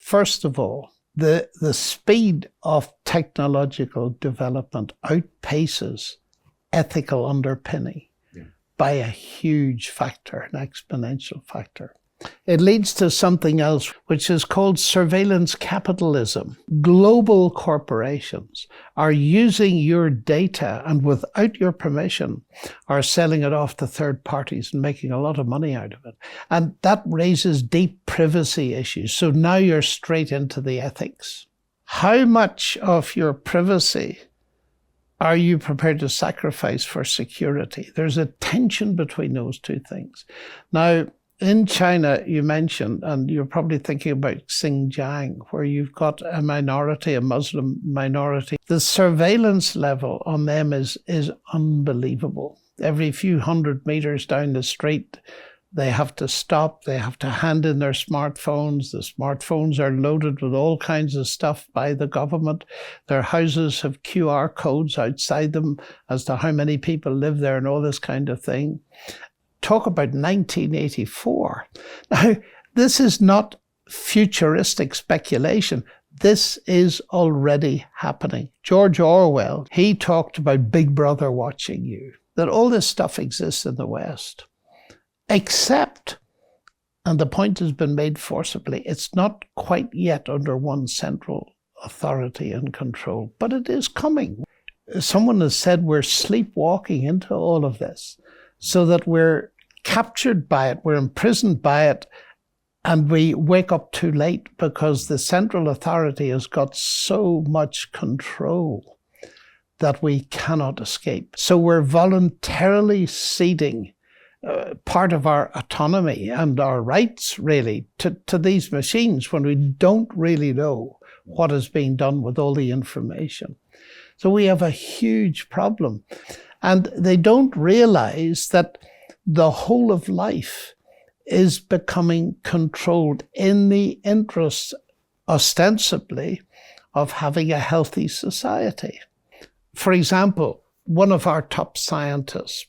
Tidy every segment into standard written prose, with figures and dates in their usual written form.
First of all, the speed of technological development outpaces ethical underpinning by a huge factor, an exponential factor. It leads to something else, which is called surveillance capitalism. Global corporations are using your data and without your permission are selling it off to third parties and making a lot of money out of it. And that raises deep privacy issues. So now you're straight into the ethics. How much of your privacy are you prepared to sacrifice for security? There's a tension between those two things. Now, in China, you mentioned, and you're probably thinking about Xinjiang, where you've got a minority, a Muslim minority. The surveillance level on them is unbelievable. Every few hundred meters down the street, they have to stop, they have to hand in their smartphones. The smartphones are loaded with all kinds of stuff by the government. Their houses have QR codes outside them as to how many people live there and all this kind of thing. Talk about 1984. Now, this is not futuristic speculation. This is already happening. George Orwell, he talked about Big Brother watching you, that all this stuff exists in the West. Except, and the point has been made forcibly, it's not quite yet under one central authority and control, but it is coming. Someone has said we're sleepwalking into all of this, so that we're captured by it, we're imprisoned by it, and we wake up too late because the central authority has got so much control that we cannot escape. So we're voluntarily ceding part of our autonomy and our rights, really, to these machines when we don't really know what is being done with all the information. So we have a huge problem. And they don't realize that the whole of life is becoming controlled in the interests, ostensibly, of having a healthy society. For example, one of our top scientists,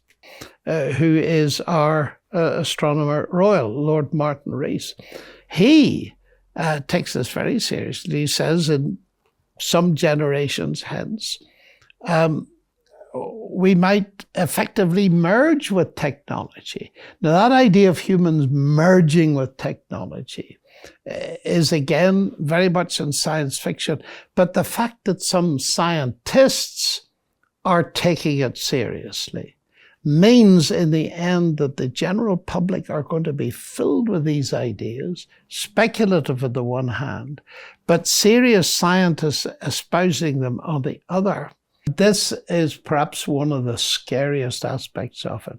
who is our astronomer royal, Lord Martin Rees, he takes this very seriously. He says in some generations hence, we might effectively merge with technology. Now, that idea of humans merging with technology is, again, very much in science fiction. But the fact that some scientists are taking it seriously means in the end that the general public are going to be filled with these ideas, speculative on the one hand, but serious scientists espousing them on the other. This is perhaps one of the scariest aspects of it.